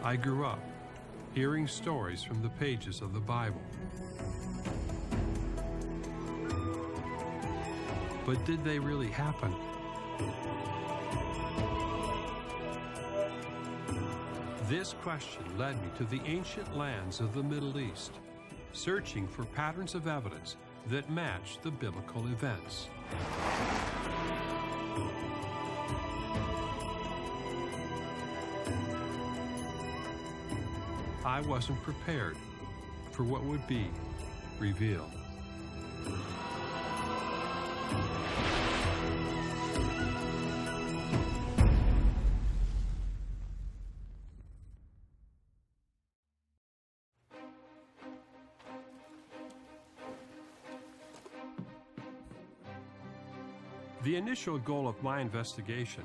I grew up hearing stories from the pages of the Bible. But did they really happen? This question led me to the ancient lands of the Middle East, searching for patterns of evidence that match the biblical events. I wasn't prepared for what would be revealed. The initial goal of my investigation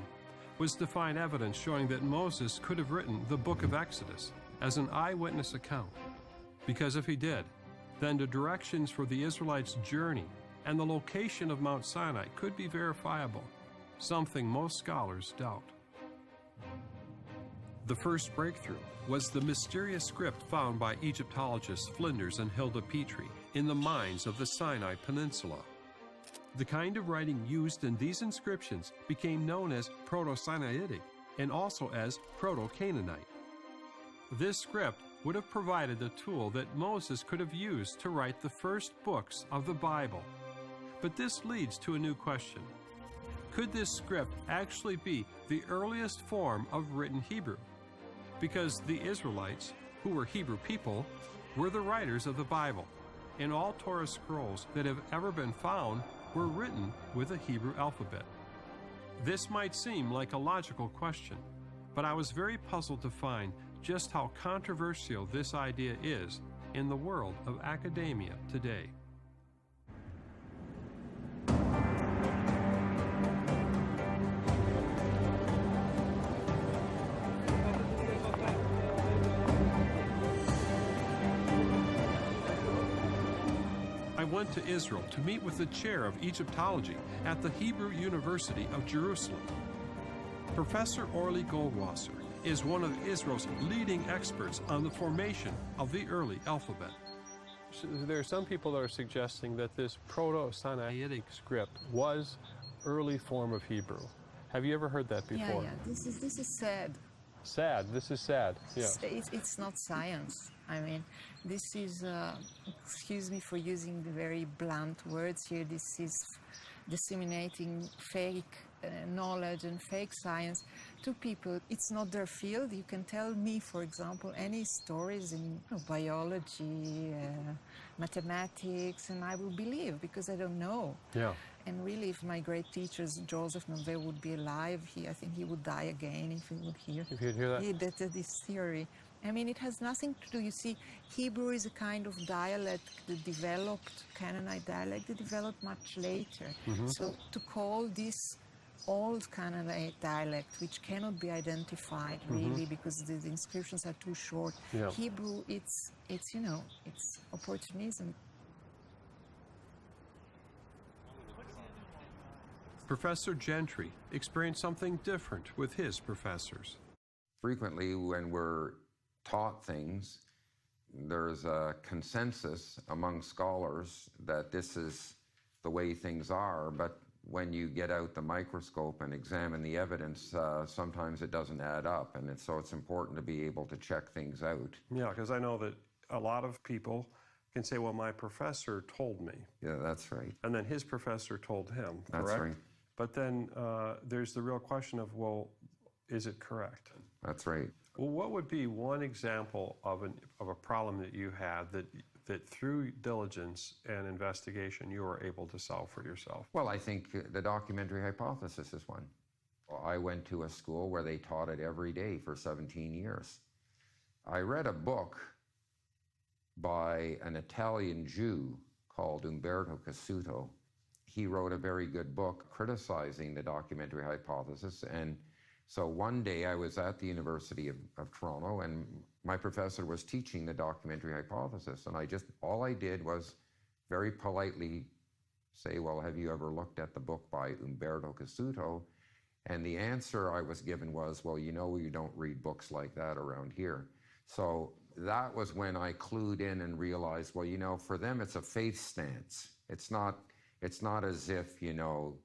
was to find evidence showing that Moses could have written the book of Exodus as an eyewitness account. Because if he did, then the directions for the Israelites' journey and the location of Mount Sinai could be verifiable, something most scholars doubt. The first breakthrough was the mysterious script found by Egyptologists Flinders and Hilda Petrie in the mines of the Sinai Peninsula. The kind of writing used in these inscriptions became known as Proto-Sinaitic and also as Proto-Canaanite. This script would have provided the tool that Moses could have used to write the first books of the Bible. But this leads to a new question. Could this script actually be the earliest form of written Hebrew? Because the Israelites, who were Hebrew people, were the writers of the Bible, and all Torah scrolls that have ever been found were written with a Hebrew alphabet. This might seem like a logical question, but I was very puzzled to find just how controversial this idea is in the world of academia today. I went to Israel to meet with the chair of Egyptology at the Hebrew University of Jerusalem. Professor Orly Goldwasser is one of Israel's leading experts on the formation of the early alphabet. So there are some people that are suggesting that this Proto-Sinaitic script was early form of Hebrew. Have you ever heard that before? Yeah. This is sad. Sad. This is sad. Yeah. It's not science. I mean, this is, excuse me for using the very blunt words here, this is disseminating fake knowledge and fake science to people. It's not their field. You can tell me, for example, any stories in biology, mathematics, and I will believe because I don't know. Yeah. And really, if my great teachers, Joseph Nové, would be alive, I think he would die again if he would hear. If you'd hear that? Yeah, this theory. I mean, it has nothing to do, you see, Hebrew is a kind of dialect that developed, Canaanite dialect, that developed much later. Mm-hmm. So to call this old Canaanite dialect, which cannot be identified really because the inscriptions are too short, yeah. Hebrew, it's opportunism. Professor Gentry experienced something different with his professors. Frequently, when we're taught things, there's a consensus among scholars that this is the way things are, but when you get out the microscope and examine the evidence, sometimes it doesn't add up, and so it's important to be able to check things out. Yeah, because I know that a lot of people can say, well, my professor told me. Yeah, that's right. And then his professor told him, correct? That's right. But then there's the real question of, well, is it correct? That's right. Well, what would be one example of a problem that you had that through diligence and investigation you were able to solve for yourself? Well, I think the documentary hypothesis is one. I went to a school where they taught it every day for 17 years. I read a book by an Italian Jew called Umberto Cassuto. He wrote a very good book criticizing the documentary hypothesis, and so one day I was at the University of Toronto, and my professor was teaching the documentary hypothesis, and all I did was very politely say, well, have you ever looked at the book by Umberto Cassuto? And the answer I was given was, well, you know, you don't read books like that around here. So that was when I clued in and realized, well, you know, for them it's a faith stance. It's not as if, you know,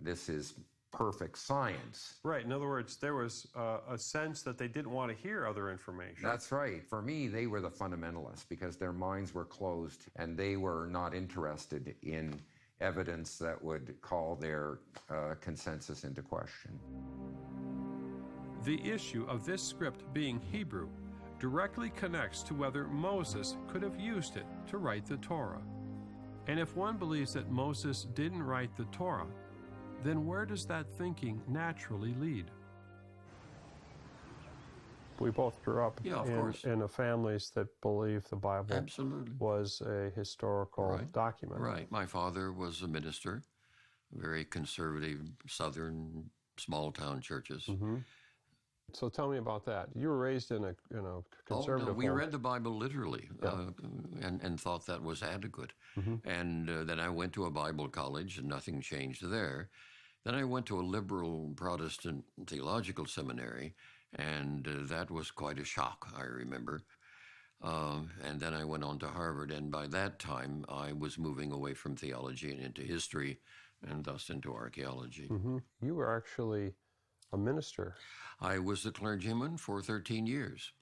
this is perfect science. Right. In other words, there was a sense that they didn't want to hear other information. That's right. For me, they were the fundamentalists because their minds were closed and they were not interested in evidence that would call their consensus into question. The issue of this script being Hebrew directly connects to whether Moses could have used it to write the Torah. And if one believes that Moses didn't write the Torah, then where does that thinking naturally lead? We both grew up in families that believe the Bible Absolutely. Was a historical document. Right. My father was a minister, very conservative, southern, small-town churches. Mm-hmm. So tell me about that. You were raised in a conservative home. We home. read the Bible literally and thought that was adequate. Mm-hmm. And then I went to a Bible college and nothing changed there. Then I went to a liberal Protestant theological seminary, and that was quite a shock, I remember. And then I went on to Harvard, and by that time I was moving away from theology and into history, and thus into archaeology. Mm-hmm. You were actually a minister. I was the clergyman for 13 years,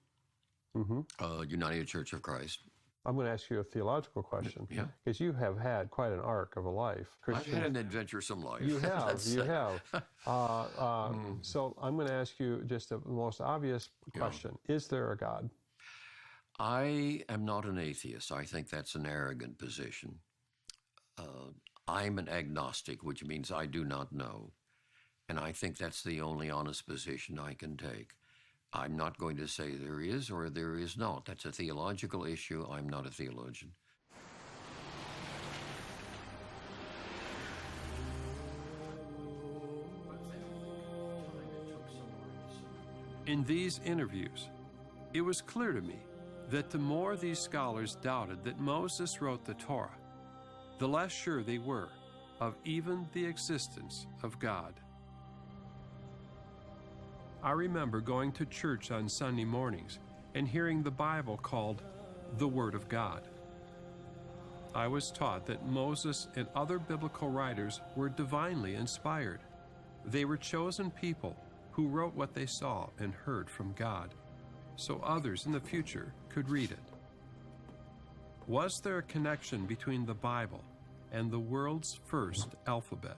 United Church of Christ. I'm going to ask you a theological question. Yeah. Because you have had quite an arc of a life. I've had an adventuresome life. You have, you have. So I'm going to ask you just the most obvious question. Is there a God? I am not an atheist. I think that's an arrogant position. I'm an agnostic, which means I do not know. And I think that's the only honest position I can take. I'm not going to say there is or there is not. That's a theological issue. I'm not a theologian. In these interviews, it was clear to me that the more these scholars doubted that Moses wrote the Torah, the less sure they were of even the existence of God. I remember going to church on Sunday mornings and hearing the Bible called the Word of God. I was taught that Moses and other biblical writers were divinely inspired. They were chosen people who wrote what they saw and heard from God, so others in the future could read it. Was there a connection between the Bible and the world's first alphabet?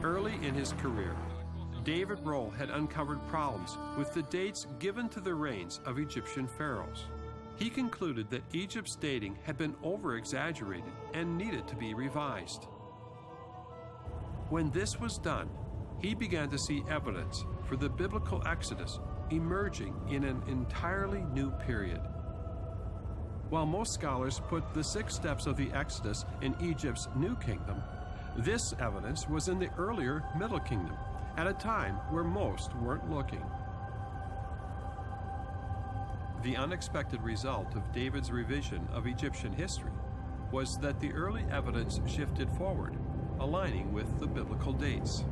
Early in his career, David Rohl had uncovered problems with the dates given to the reigns of Egyptian pharaohs. He concluded that Egypt's dating had been over-exaggerated and needed to be revised. When this was done, he began to see evidence for the biblical Exodus emerging in an entirely new period. While most scholars put the 6 steps of the Exodus in Egypt's New Kingdom, this evidence was in the earlier Middle Kingdom, at a time where most weren't looking. The unexpected result of David's revision of Egyptian history was that the early evidence shifted forward, aligning with the biblical dates.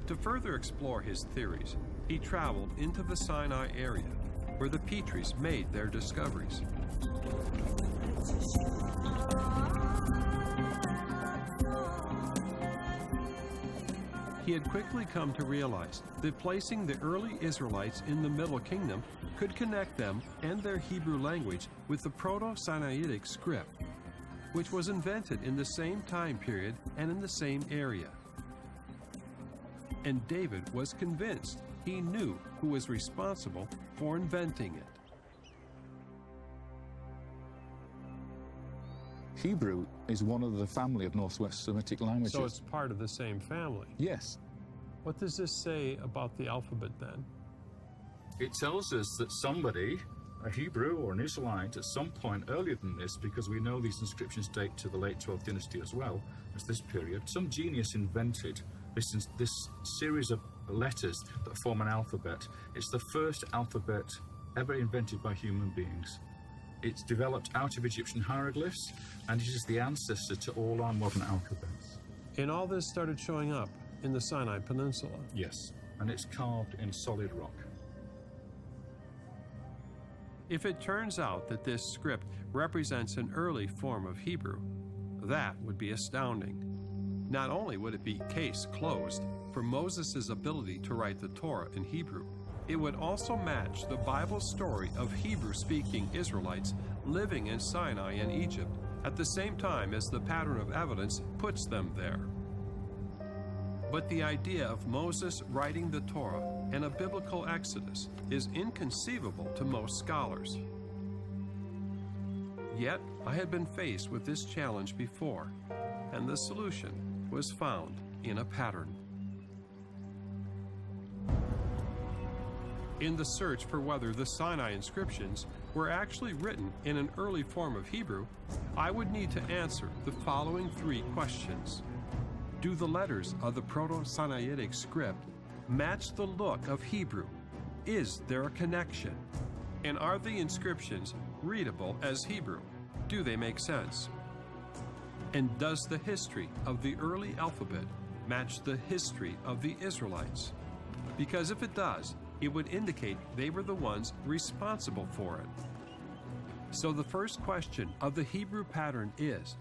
To further explore his theories, he traveled into the Sinai area, where the Petries made their discoveries. He had quickly come to realize that placing the early Israelites in the Middle Kingdom could connect them and their Hebrew language with the Proto-Sinaitic script, which was invented in the same time period and in the same area. And David was convinced he knew who was responsible for inventing it. Hebrew is one of the family of Northwest Semitic languages. So it's part of the same family. Yes. What does this say about the alphabet then? It tells us that somebody, a Hebrew or an Israelite, at some point earlier than this, because we know these inscriptions date to the late 12th dynasty as well as this period, some genius invented this series of letters that form an alphabet. It's the first alphabet ever invented by human beings. It's developed out of Egyptian hieroglyphs, and it is the ancestor to all our modern alphabets. And all this started showing up in the Sinai Peninsula. Yes, and it's carved in solid rock. If it turns out that this script represents an early form of Hebrew, that would be astounding. Not only would it be case closed for Moses' ability to write the Torah in Hebrew, it would also match the Bible story of Hebrew-speaking Israelites living in Sinai and Egypt at the same time as the pattern of evidence puts them there. But the idea of Moses writing the Torah and a biblical exodus is inconceivable to most scholars. Yet, I had been faced with this challenge before, and the solution was found in a pattern. In the search for whether the Sinai inscriptions were actually written in an early form of Hebrew, I would need to answer the following 3 questions. Do the letters of the Proto-Sinaitic script match the look of Hebrew? Is there a connection? And are the inscriptions readable as Hebrew? Do they make sense? And does the history of the early alphabet match the history of the Israelites? Because if it does, it would indicate they were the ones responsible for it. So the first question of the Hebrew pattern is,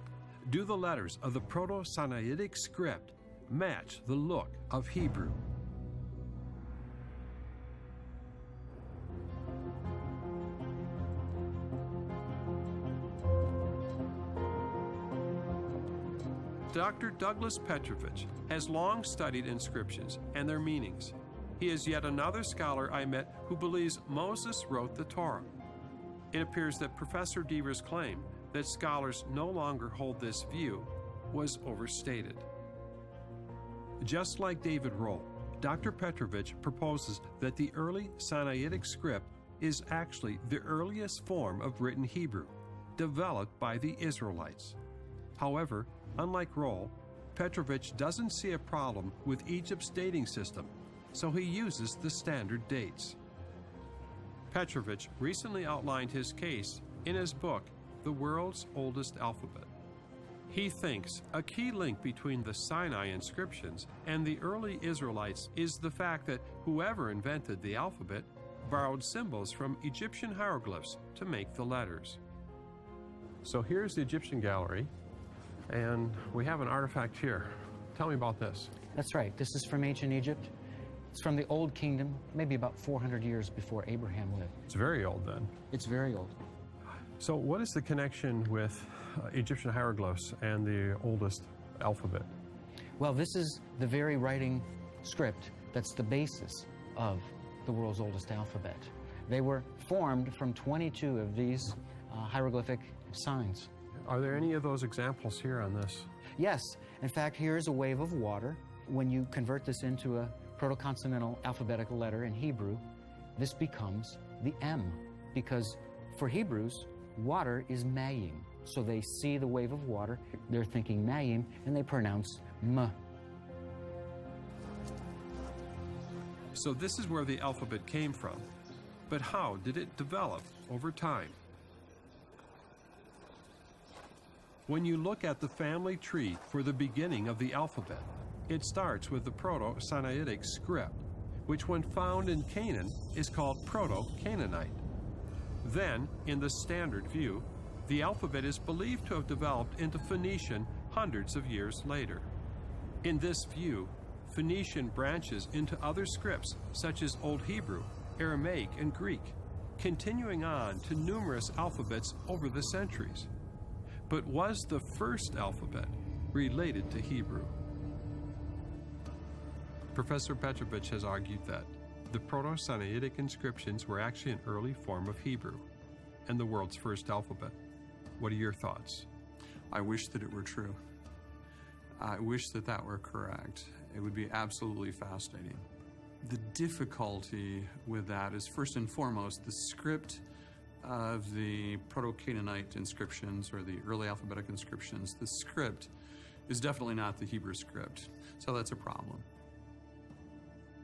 do the letters of the Proto-Sinaitic script match the look of Hebrew? Dr. Douglas Petrovich has long studied inscriptions and their meanings. He is yet another scholar I met who believes Moses wrote the Torah. It appears that Professor Deaver's claim that scholars no longer hold this view was overstated. Just like David Rohl, Dr. Petrovich proposes that the early Sinaitic script is actually the earliest form of written Hebrew, developed by the Israelites. However, unlike Rohl, Petrovich doesn't see a problem with Egypt's dating system, so he uses the standard dates. Petrovich recently outlined his case in his book, The World's Oldest Alphabet. He thinks a key link between the Sinai inscriptions and the early Israelites is the fact that whoever invented the alphabet borrowed symbols from Egyptian hieroglyphs to make the letters. So here's the Egyptian gallery, and we have an artifact here. Tell me about this. That's right. This is from ancient Egypt. It's from the Old Kingdom, maybe about 400 years before Abraham lived. It's very old then. It's very old. So what is the connection with Egyptian hieroglyphs and the oldest alphabet? Well, this is the very writing script that's the basis of the world's oldest alphabet. They were formed from 22 of these hieroglyphic signs. Are there any of those examples here on this? Yes. In fact, here's a wave of water. When you convert this into a proto-consonantal alphabetical letter in Hebrew, this becomes the M, because for Hebrews, water is mayim. So they see the wave of water, they're thinking mayim, and they pronounce M. So this is where the alphabet came from. But how did it develop over time? When you look at the family tree for the beginning of the alphabet, it starts with the Proto-Sinaitic script, which when found in Canaan is called Proto-Canaanite. Then, in the standard view, the alphabet is believed to have developed into Phoenician hundreds of years later. In this view, Phoenician branches into other scripts such as Old Hebrew, Aramaic, and Greek, continuing on to numerous alphabets over the centuries. But was the first alphabet related to Hebrew? Professor Petrovich has argued that the Proto-Sinaitic inscriptions were actually an early form of Hebrew and the world's first alphabet. What are your thoughts? I wish that it were true. I wish that that were correct. It would be absolutely fascinating. The difficulty with that is, first and foremost, the script of the Proto-Canaanite inscriptions or the early alphabetic inscriptions. The script is definitely not the Hebrew script, so that's a problem.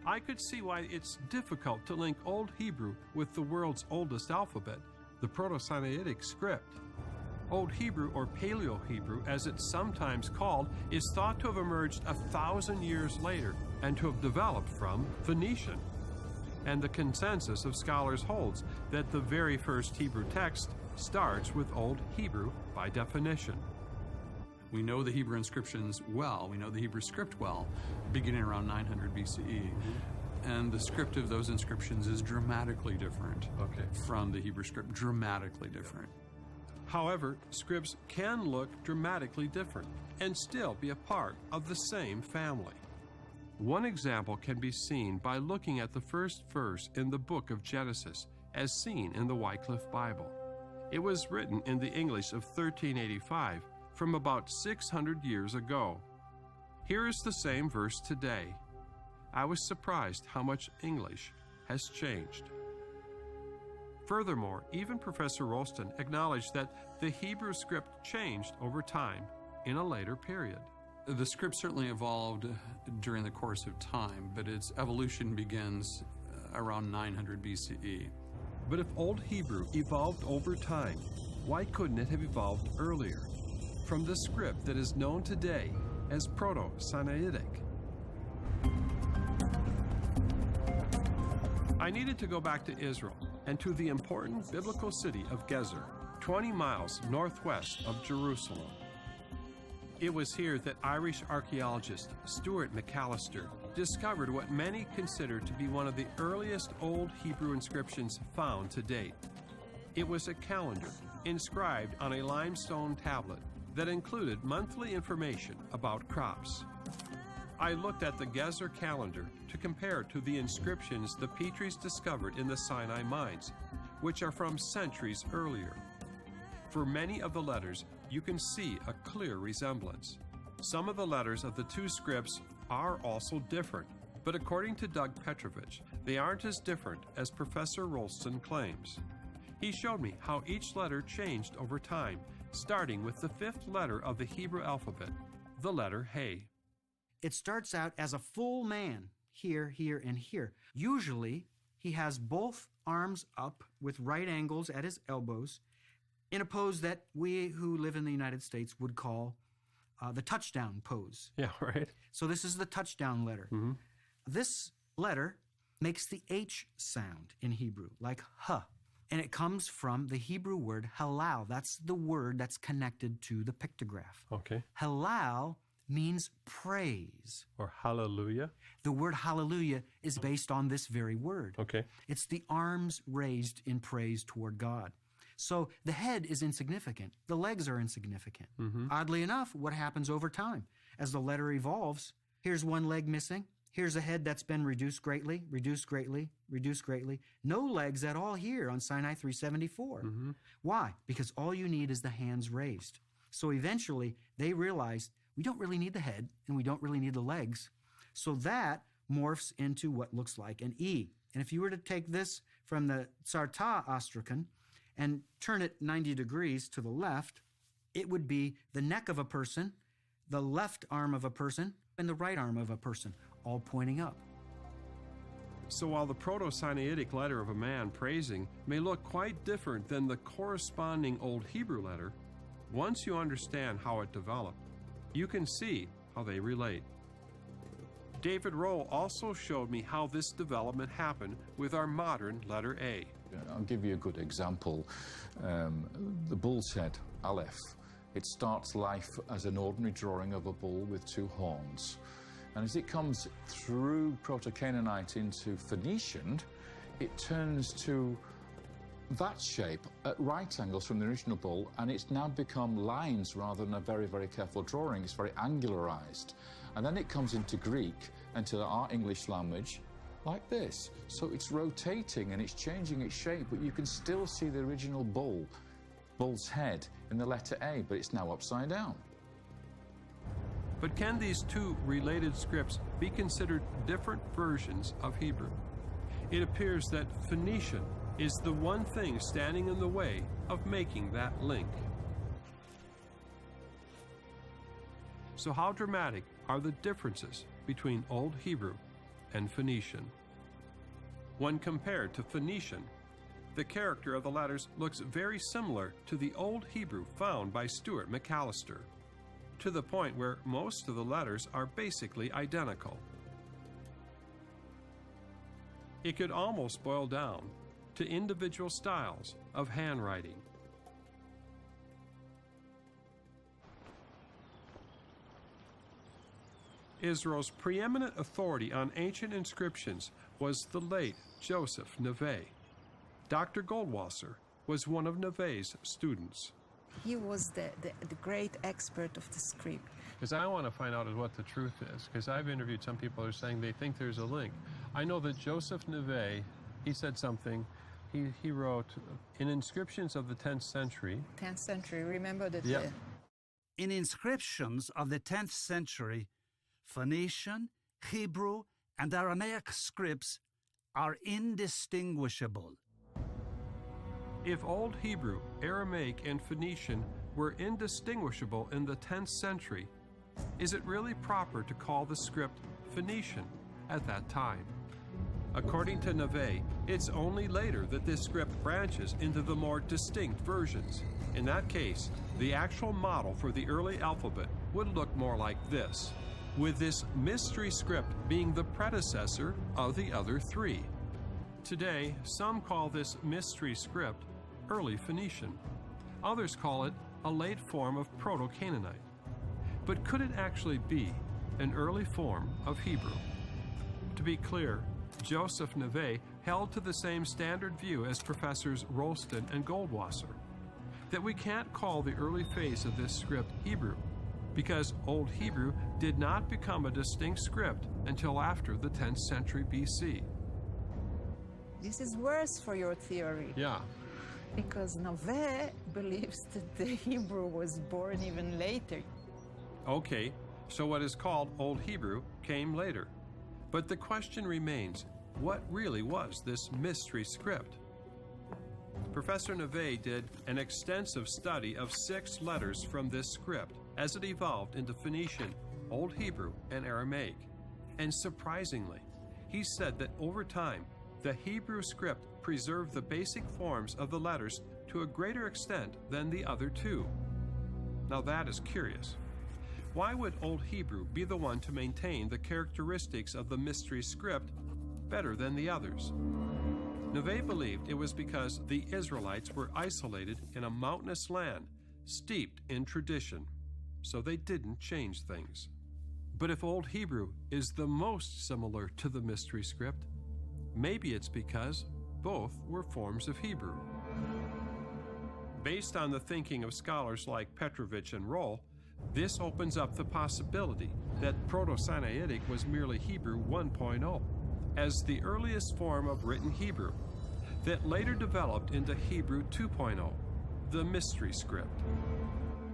I could see why it's difficult to link Old Hebrew with the world's oldest alphabet, the Proto-Sinaitic script. Old Hebrew, or Paleo-Hebrew as it's sometimes called, is thought to have emerged 1,000 years later and to have developed from Phoenician. And the consensus of scholars holds that the very first Hebrew text starts with Old Hebrew by definition. We know the Hebrew inscriptions well, we know the Hebrew script well, beginning around 900 BCE. And the script of those inscriptions is dramatically different from the Hebrew script, dramatically different. However, scripts can look dramatically different and still be a part of the same family. One example can be seen by looking at the first verse in the book of Genesis, as seen in the Wycliffe Bible. It was written in the English of 1385, from about 600 years ago. Here is the same verse today. I was surprised how much English has changed. Furthermore, even Professor Rolston acknowledged that the Hebrew script changed over time in a later period. The script certainly evolved during the course of time, but its evolution begins around 900 BCE. But if Old Hebrew evolved over time, why couldn't it have evolved earlier, from the script that is known today as Proto-Sinaitic? I needed to go back to Israel and to the important biblical city of Gezer, 20 miles northwest of Jerusalem. It was here that Irish archaeologist Stuart McAllister discovered what many consider to be one of the earliest Old Hebrew inscriptions found to date. It was a calendar inscribed on a limestone tablet that included monthly information about crops. I looked at the Gezer calendar to compare to the inscriptions the Petries discovered in the Sinai mines, which are from centuries earlier. For many of the letters, you can see a clear resemblance. Some of the letters of the two scripts are also different, but according to Doug Petrovich, they aren't as different as Professor Rolston claims. He showed me how each letter changed over time, starting with the fifth letter of the Hebrew alphabet, the letter He. It starts out as a full man, here, here, and here. Usually, he has both arms up with right angles at his elbows in a pose that we who live in the United States would call the touchdown pose. Yeah, right. So this is the touchdown letter. Mm-hmm. This letter makes the H sound in Hebrew, like huh. And it comes from the Hebrew word halal. That's the word that's connected to the pictograph. Okay. Halal means praise. Or hallelujah. The word hallelujah is based on this very word. Okay. It's the arms raised in praise toward God. So the head is insignificant. The legs are insignificant. Mm-hmm. Oddly enough, what happens over time? As the letter evolves, here's one leg missing. Here's a head that's been reduced greatly, reduced greatly, reduced greatly. No legs at all here on Sinai 374. Mm-hmm. Why? Because all you need is the hands raised. So eventually, they realized we don't really need the head and we don't really need the legs. So that morphs into what looks like an E. And if you were to take this from the Tsarta Astrakhan and turn it 90 degrees to the left, it would be the neck of a person, the left arm of a person, and the right arm of a person, all pointing up. So while the Proto-Sinaitic letter of a man praising may look quite different than the corresponding Old Hebrew letter, once you understand how it developed, you can see how they relate. David Roll also showed me how this development happened with our modern letter A. I'll give you a good example. The bull's head, Aleph, it starts life as an ordinary drawing of a bull with two horns. And as it comes through Proto-Canaanite into Phoenician, it turns to that shape at right angles from the original bull, and it's now become lines rather than a very, very careful drawing. It's very angularized. And then it comes into Greek and to our English language like this. So it's rotating and it's changing its shape, but you can still see the original bull's head in the letter A, but it's now upside down. But can these two related scripts be considered different versions of Hebrew? It appears that Phoenician is the one thing standing in the way of making that link. So how dramatic are the differences between Old Hebrew and Phoenician? When compared to Phoenician, the character of the letters looks very similar to the Old Hebrew found by Stuart McAllister, to the point where most of the letters are basically identical. It could almost boil down to individual styles of handwriting. Israel's preeminent authority on ancient inscriptions was the late Joseph Neve. Dr. Goldwasser was one of Neve's students. He was the great expert of the script. Because I want to find out what the truth is, because I've interviewed some people who are saying they think there's a link. I know that Joseph Neve, he said something, he wrote in inscriptions of the 10th century. 10th century, remember that? Yep. In inscriptions of the 10th century, Phoenician, Hebrew, and Aramaic scripts are indistinguishable. If Old Hebrew, Aramaic, and Phoenician were indistinguishable in the 10th century, is it really proper to call the script Phoenician at that time? According to Neve, it's only later that this script branches into the more distinct versions. In that case, the actual model for the early alphabet would look more like this, with this mystery script being the predecessor of the other three. Today, some call this mystery script Early Phoenician. Others call it a late form of Proto-Canaanite. But could it actually be an early form of Hebrew? To be clear, Joseph Neve held to the same standard view as Professors Rolston and Goldwasser, that we can't call the early phase of this script Hebrew, because Old Hebrew did not become a distinct script until after the 10th century BC. This is worse for your theory. Yeah. Because Neve believes that the Hebrew was born even later. Okay, so what is called Old Hebrew came later. But the question remains, what really was this mystery script? Professor Neve did an extensive study of 6 letters from this script as it evolved into Phoenician, Old Hebrew, and Aramaic. And surprisingly, he said that over time, the Hebrew script preserved the basic forms of the letters to a greater extent than the other 2. Now that is curious. Why would Old Hebrew be the one to maintain the characteristics of the mystery script better than the others? Neve believed it was because the Israelites were isolated in a mountainous land, steeped in tradition, so they didn't change things. But if Old Hebrew is the most similar to the mystery script, maybe it's because both were forms of Hebrew. Based on the thinking of scholars like Petrovich and Roll, this opens up the possibility that Proto-Sinaitic was merely Hebrew 1.0, as the earliest form of written Hebrew, that later developed into Hebrew 2.0, the mystery script.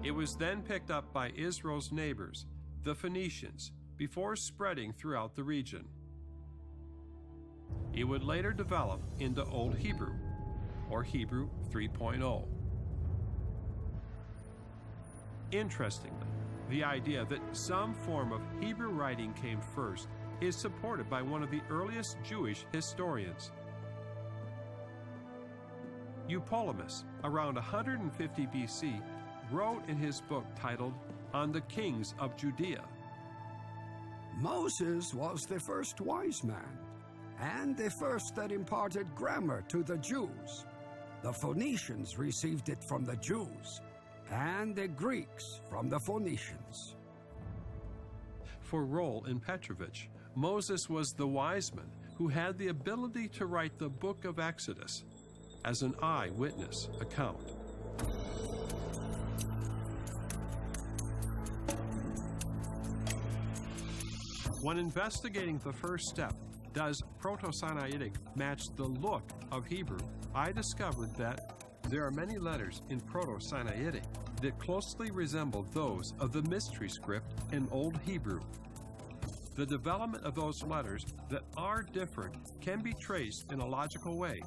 It was then picked up by Israel's neighbors, the Phoenicians, before spreading throughout the region. It would later develop into Old Hebrew, or Hebrew 3.0. Interestingly, the idea that some form of Hebrew writing came first is supported by one of the earliest Jewish historians. Eupolemus, around 150 BC, wrote in his book titled On the Kings of Judea. Moses was the first wise man, and the first that imparted grammar to the Jews. The Phoenicians received it from the Jews, and the Greeks from the Phoenicians. For Roll and Petrovich, Moses was the wise man who had the ability to write the book of Exodus as an eyewitness account. When investigating the first step, does Proto-Sinaitic match the look of Hebrew, I discovered that there are many letters in Proto-Sinaitic that closely resemble those of the mystery script in Old Hebrew. The development of those letters that are different can be traced in a logical way,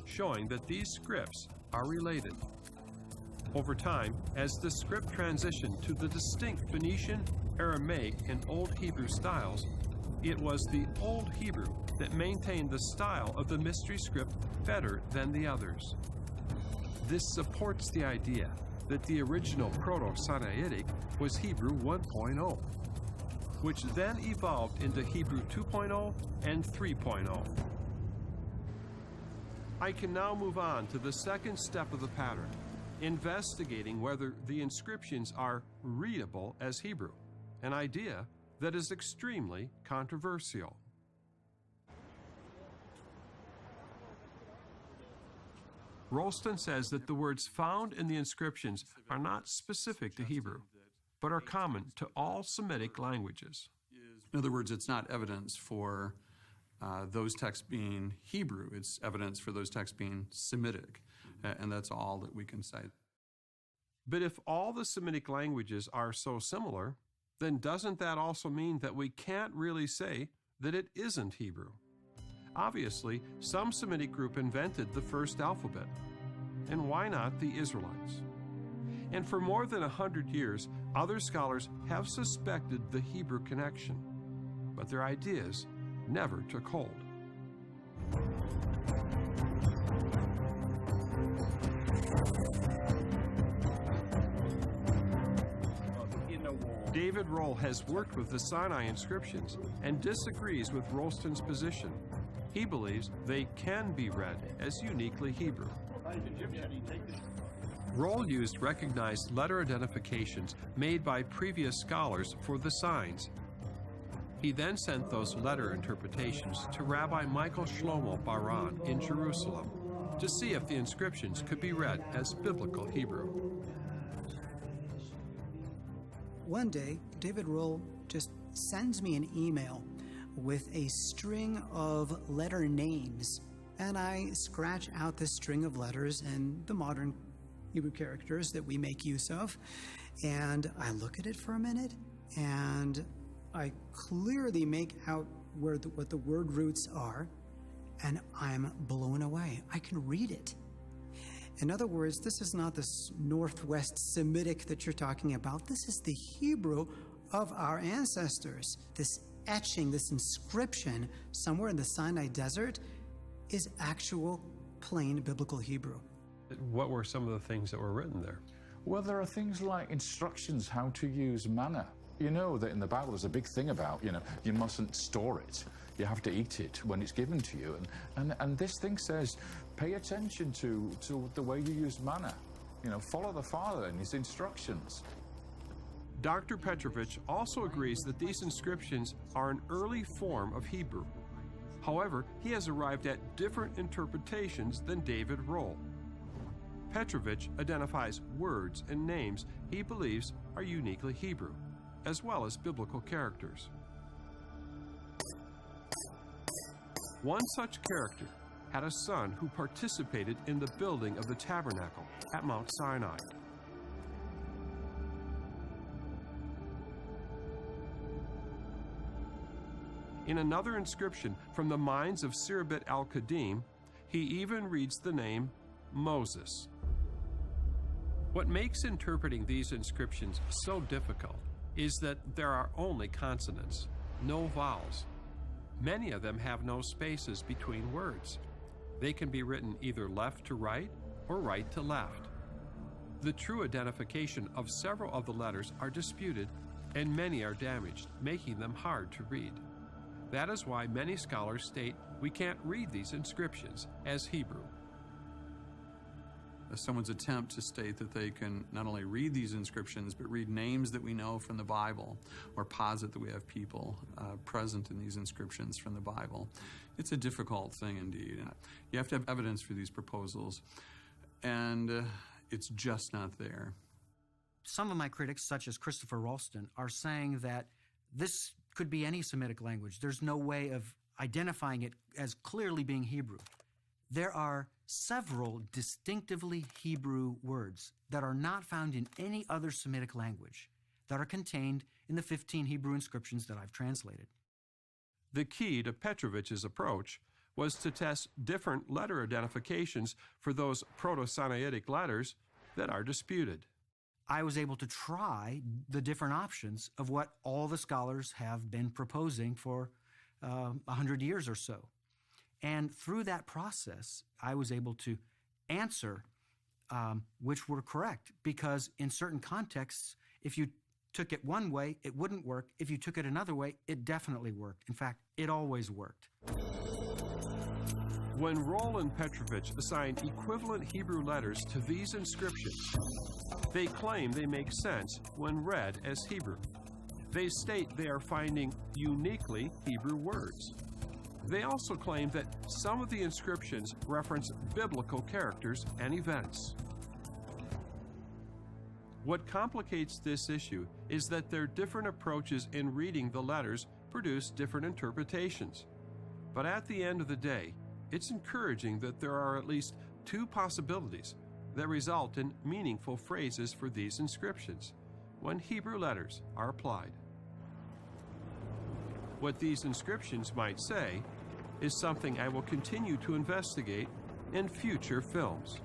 showing that these scripts are related. Over time, as the script transitioned to the distinct Phoenician, Aramaic, and Old Hebrew styles, it was the Old Hebrew that maintained the style of the mystery script better than the others. This supports the idea that the original Proto-Sinaitic was Hebrew 1.0, which then evolved into Hebrew 2.0 and 3.0. I can now move on to the second step of the pattern, investigating whether the inscriptions are readable as Hebrew, an idea that is extremely controversial. Rolston says that the words found in the inscriptions are not specific to Hebrew, but are common to all Semitic languages. In other words, it's not evidence for those texts being Hebrew. It's evidence for those texts being Semitic, and that's all that we can say. But if all the Semitic languages are so similar, then doesn't that also mean that we can't really say that it isn't Hebrew? Obviously, some Semitic group invented the first alphabet, and why not the Israelites? And for more than 100 years, other scholars have suspected the Hebrew connection, but their ideas never took hold. David Rohl has worked with the Sinai inscriptions and disagrees with Rolston's position. He believes they can be read as uniquely Hebrew. Rohl used recognized letter identifications made by previous scholars for the signs. He then sent those letter interpretations to Rabbi Michael Shlomo Baran in Jerusalem to see if the inscriptions could be read as biblical Hebrew. One day, David Rohl just sends me an email with a string of letter names, and I scratch out this string of letters and the modern Hebrew characters that we make use of, and I look at it for a minute, and I clearly make out what the word roots are, and I'm blown away. I can read it. In other words, this is not this Northwest Semitic that you're talking about. This is the Hebrew of our ancestors. This etching, this inscription somewhere in the Sinai desert is actual plain biblical Hebrew. What were some of the things that were written there? Well, there are things like instructions how to use manna. You know that in the Bible there's a big thing about, you mustn't store it. You have to eat it when it's given to you. And this thing says, pay attention to the way you use manna. Follow the Father and his instructions. Dr. Petrovich also agrees that these inscriptions are an early form of Hebrew. However, he has arrived at different interpretations than David Rohl. Petrovich identifies words and names he believes are uniquely Hebrew, as well as biblical characters. One such character had a son who participated in the building of the tabernacle at Mount Sinai. In another inscription from the mines of Sirabit al-Qadim, he even reads the name Moses. What makes interpreting these inscriptions so difficult is that there are only consonants, no vowels. Many of them have no spaces between words. They can be written either left to right or right to left. The true identification of several of the letters are disputed, and many are damaged, making them hard to read. That is why many scholars state we can't read these inscriptions as Hebrew. Someone's attempt to state that they can not only read these inscriptions, but read names that we know from the Bible, or posit that we have people present in these inscriptions from the Bible. It's a difficult thing indeed. You have to have evidence for these proposals, and it's just not there. Some of my critics, such as Christopher Ralston, are saying that this could be any Semitic language. There's no way of identifying it as clearly being Hebrew. There are several distinctively Hebrew words that are not found in any other Semitic language that are contained in the 15 Hebrew inscriptions that I've translated. The key to Petrovich's approach was to test different letter identifications for those Proto-Sinaitic letters that are disputed. I was able to try the different options of what all the scholars have been proposing for 100 years or so. And through that process, I was able to answer which were correct, because in certain contexts, if you took it one way, it wouldn't work. If you took it another way, it definitely worked. In fact, it always worked. When Roll and Petrovich assign equivalent Hebrew letters to these inscriptions, they claim they make sense when read as Hebrew. They state they are finding uniquely Hebrew words. They also claim that some of the inscriptions reference biblical characters and events. What complicates this issue is that their different approaches in reading the letters produce different interpretations. But at the end of the day, it's encouraging that there are at least two possibilities that result in meaningful phrases for these inscriptions when Hebrew letters are applied. What these inscriptions might say is something I will continue to investigate in future films.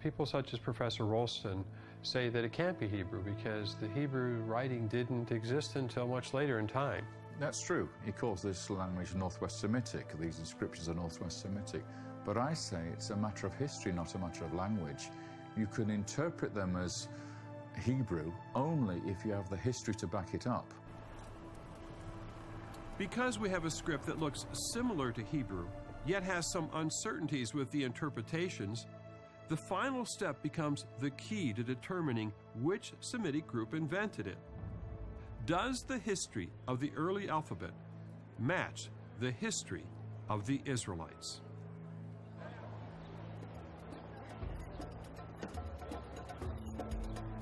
People such as Professor Rolston say that it can't be Hebrew because the Hebrew writing didn't exist until much later in time. That's true. He calls this language Northwest Semitic. These inscriptions are Northwest Semitic. But I say it's a matter of history, not a matter of language. You can interpret them as Hebrew only if you have the history to back it up. Because we have a script that looks similar to Hebrew, yet has some uncertainties with the interpretations, the final step becomes the key to determining which Semitic group invented it. Does the history of the early alphabet match the history of the Israelites?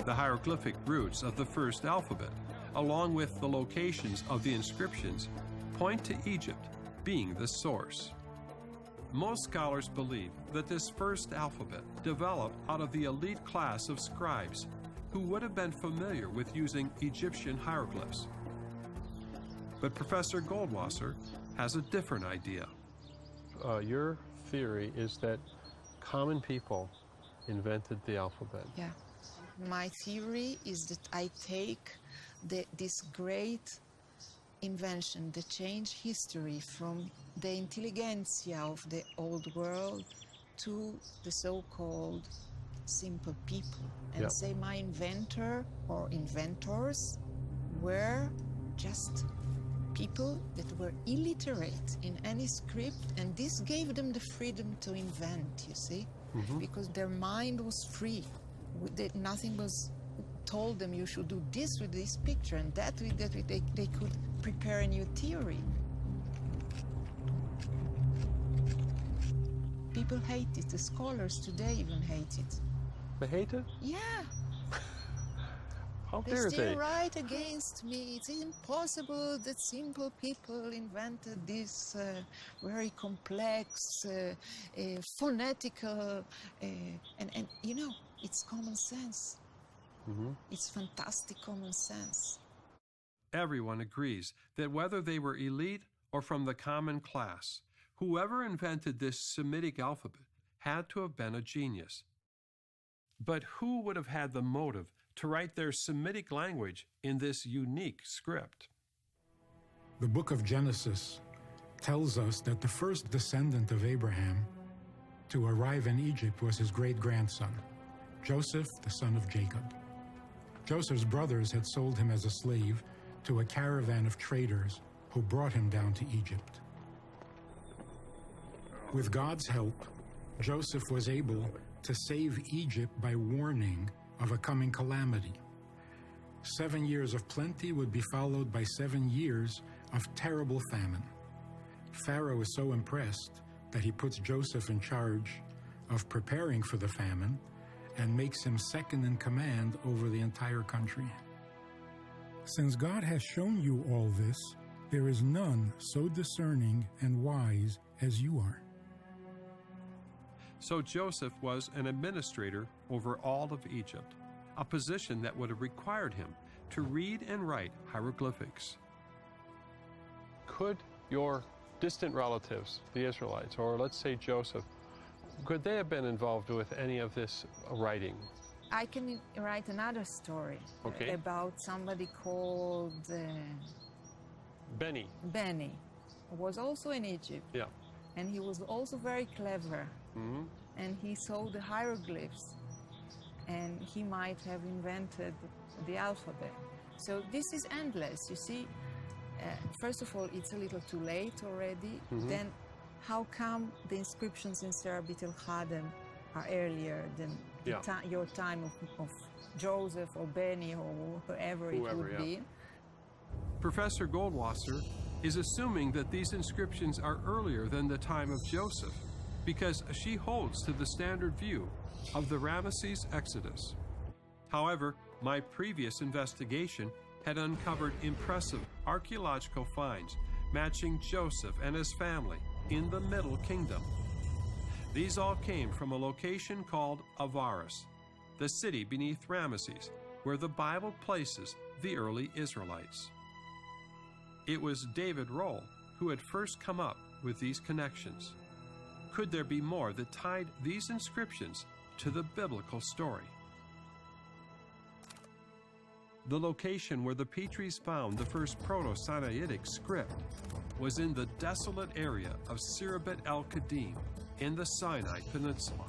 The hieroglyphic roots of the first alphabet, along with the locations of the inscriptions, point to Egypt being the source. Most scholars believe that this first alphabet developed out of the elite class of scribes who would have been familiar with using Egyptian hieroglyphs. But Professor Goldwasser has a different idea. Your theory is that common people invented the alphabet. Yeah. My theory is that I take this great invention that changed history from the intelligentsia of the old world to the so-called simple people, and say my inventor or inventors were just people that were illiterate in any script, and this gave them the freedom to invent, you see, because their mind was free. Nothing was told them you should do this with this picture, and that way they could prepare a new theory. People hate it. The scholars today even hate it. They hate it? Yeah. How They dare still they? write against me. It's impossible that simple people invented this very complex, phonetical, and you know, it's common sense. It's fantastic common sense. Everyone agrees that whether they were elite or from the common class, whoever invented this Semitic alphabet had to have been a genius. But who would have had the motive to write their Semitic language in this unique script? The book of Genesis tells us that the first descendant of Abraham to arrive in Egypt was his great-grandson, Joseph, the son of Jacob. Joseph's brothers had sold him as a slave to a caravan of traders who brought him down to Egypt. With God's help, Joseph was able to save Egypt by warning of a coming calamity. 7 years of plenty would be followed by 7 years of terrible famine. Pharaoh is so impressed that he puts Joseph in charge of preparing for the famine and makes him second in command over the entire country. Since God has shown you all this, there is none so discerning and wise as you are. So Joseph was an administrator over all of Egypt, a position that would have required him to read and write hieroglyphics. Could your distant relatives, the Israelites, or let's say Joseph, Could they have been involved with any of this writing? I can write another story about somebody called Benny. Benny, who was also in Egypt. Yeah. And he was also very clever. Mm-hmm. And he saw the hieroglyphs. And he might have invented the alphabet. So this is endless, you see. First of all, it's a little too late already. Mm-hmm. Then how come the inscriptions in Sarah Bit el-Khadem are earlier than your time of Joseph or Benny or whoever it would be? Professor Goldwasser is assuming that these inscriptions are earlier than the time of Joseph because she holds to the standard view of the Ramesses Exodus. However, my previous investigation had uncovered impressive archaeological finds matching Joseph and his family in the Middle Kingdom. These all came from a location called Avaris, the city beneath Ramesses, where the Bible places the early Israelites. It was David Rohl who had first come up with these connections. Could there be more that tied these inscriptions to the biblical story? The location where the Petries found the first Proto-Sinaitic script was in the desolate area of Sirabit el-Qadim in the Sinai Peninsula.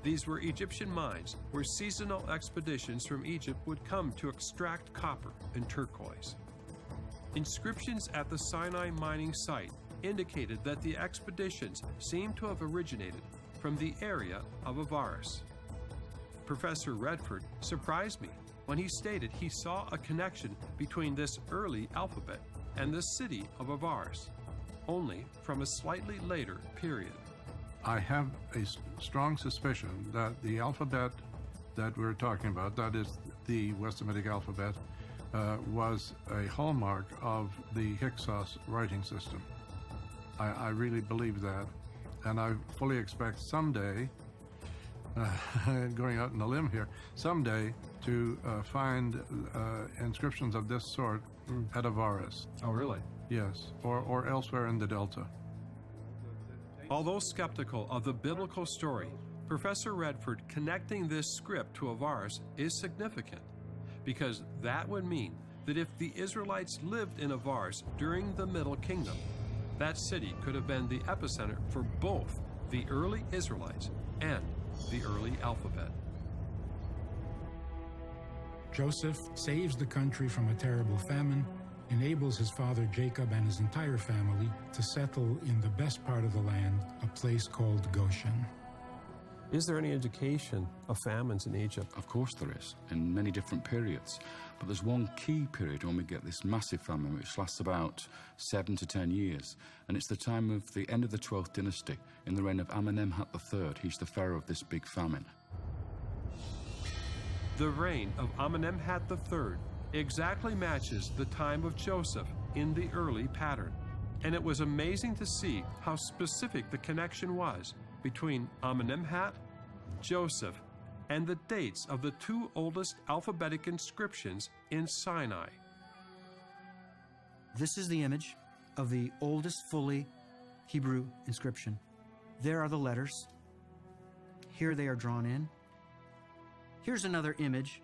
These were Egyptian mines where seasonal expeditions from Egypt would come to extract copper and turquoise. Inscriptions at the Sinai mining site indicated that the expeditions seemed to have originated from the area of Avaris. Professor Redford surprised me when he stated he saw a connection between this early alphabet and the city of Avaris, only from a slightly later period. I have a strong suspicion that the alphabet that we're talking about, that is the West Semitic alphabet, was a hallmark of the Hyksos writing system. I really believe that, and I fully expect someday, going out on a limb here, someday to find inscriptions of this sort at Avaris. Oh, really? Yes, or elsewhere in the Delta. Although skeptical of the biblical story, Professor Redford connecting this script to Avaris is significant, because that would mean that if the Israelites lived in Avaris during the Middle Kingdom, that city could have been the epicenter for both the early Israelites and the early alphabet. Joseph saves the country from a terrible famine, enables his father Jacob and his entire family to settle in the best part of the land, a place called Goshen. Is there any indication of famines in Egypt? Of course there is, in many different periods. But there's one key period when we get this massive famine, which lasts about 7 to 10 years. And it's the time of the end of the 12th dynasty, in the reign of Amenemhat III. He's the pharaoh of this big famine. The reign of Amenemhat III exactly matches the time of Joseph in the early pattern. And it was amazing to see how specific the connection was between Amenemhat, Joseph, and the dates of the two oldest alphabetic inscriptions in Sinai. This is the image of the oldest fully Hebrew inscription. There are the letters. Here they are drawn in. Here's another image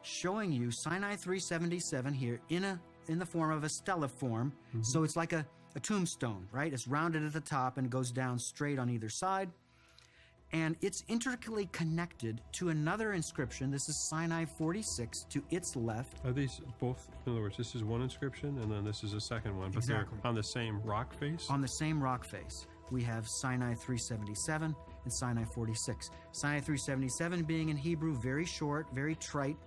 showing you Sinai 377 here in the form of a stelliform. Mm-hmm. So it's like a tombstone, right? It's rounded at the top and goes down straight on either side. And it's intricately connected to another inscription. This is Sinai 46 to its left. Are these both, in other words, this is one inscription and then this is a second one, but exactly. They're on the same rock face? On the same rock face. We have Sinai 377 and Sinai 46. Sinai 377 being in Hebrew, very short, very trite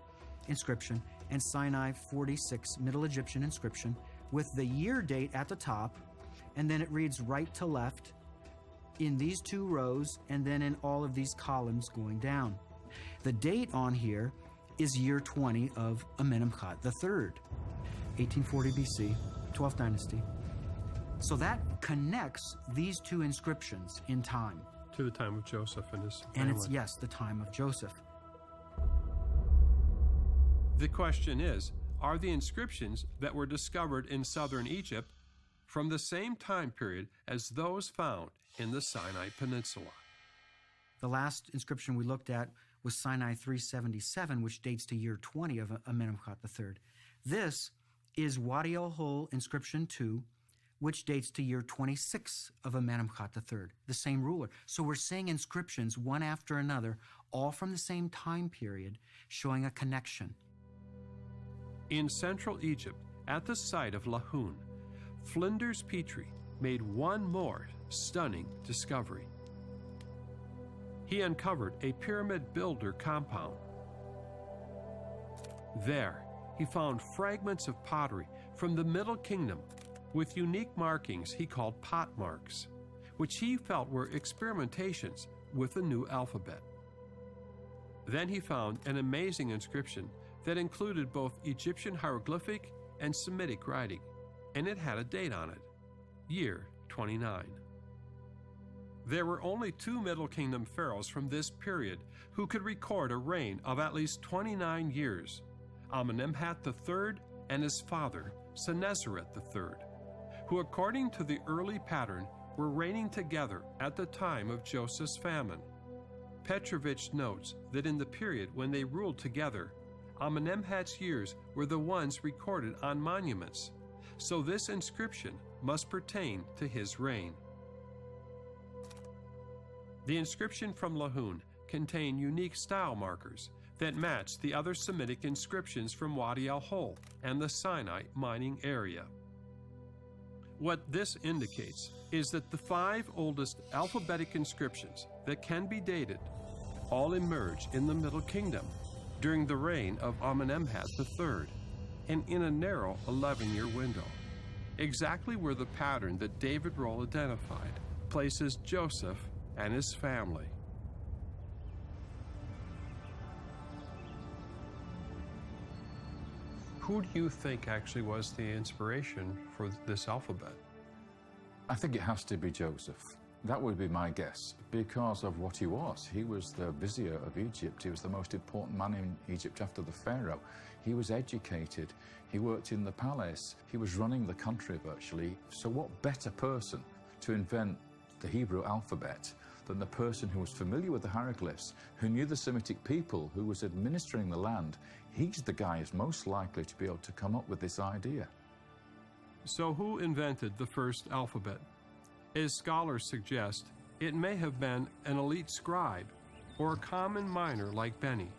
inscription, and Sinai 46, Middle Egyptian inscription, with the year date at the top, and then it reads right to left in these two rows, and then in all of these columns going down. The date on here is year 20 of Amenemhat III, 1840 BC, 12th dynasty. So that connects these two inscriptions in time. To the time of Joseph and his family. And it's, yes, the time of Joseph. The question is, are the inscriptions that were discovered in southern Egypt from the same time period as those found in the Sinai Peninsula? The last inscription we looked at was Sinai 377, which dates to year 20 of Amenemhat III. This is Wadi el-Hol inscription 2, which dates to year 26 of Amenemhat III, the same ruler. So we're seeing inscriptions one after another, all from the same time period, showing a connection. In Central Egypt, at the site of Lahun, Flinders Petrie made one more stunning discovery. He uncovered a pyramid builder compound. There, he found fragments of pottery from the Middle Kingdom with unique markings he called pot marks, which he felt were experimentations with the new alphabet. Then he found an amazing inscription that included both Egyptian hieroglyphic and Semitic writing, and it had a date on it, year 29. There were only 2 Middle Kingdom pharaohs from this period who could record a reign of at least 29 years, Amenemhat III and his father, Senuseret III, who according to the early pattern were reigning together at the time of Joseph's famine. Petrovich notes that in the period when they ruled together, Amenemhat's years were the ones recorded on monuments, so this inscription must pertain to his reign. The inscription from Lahun contained unique style markers that matched the other Semitic inscriptions from Wadi el-Hol and the Sinai mining area. What this indicates is that the 5 oldest alphabetic inscriptions that can be dated all emerged in the Middle Kingdom during the reign of Amenemhat III, and in a narrow 11-year window, exactly where the pattern that David Rohl identified places Joseph and his family. Who do you think actually was the inspiration for this alphabet? I think it has to be Joseph. That would be my guess, because of what he was. He was the vizier of Egypt. He was the most important man in Egypt after the pharaoh. He was educated. He worked in the palace. He was running the country virtually. So what better person to invent the Hebrew alphabet than the person who was familiar with the hieroglyphs, who knew the Semitic people, who was administering the land? He's the guy who's most likely to be able to come up with this idea. So who invented the first alphabet? As scholars suggest, it may have been an elite scribe or a common miner like Benny.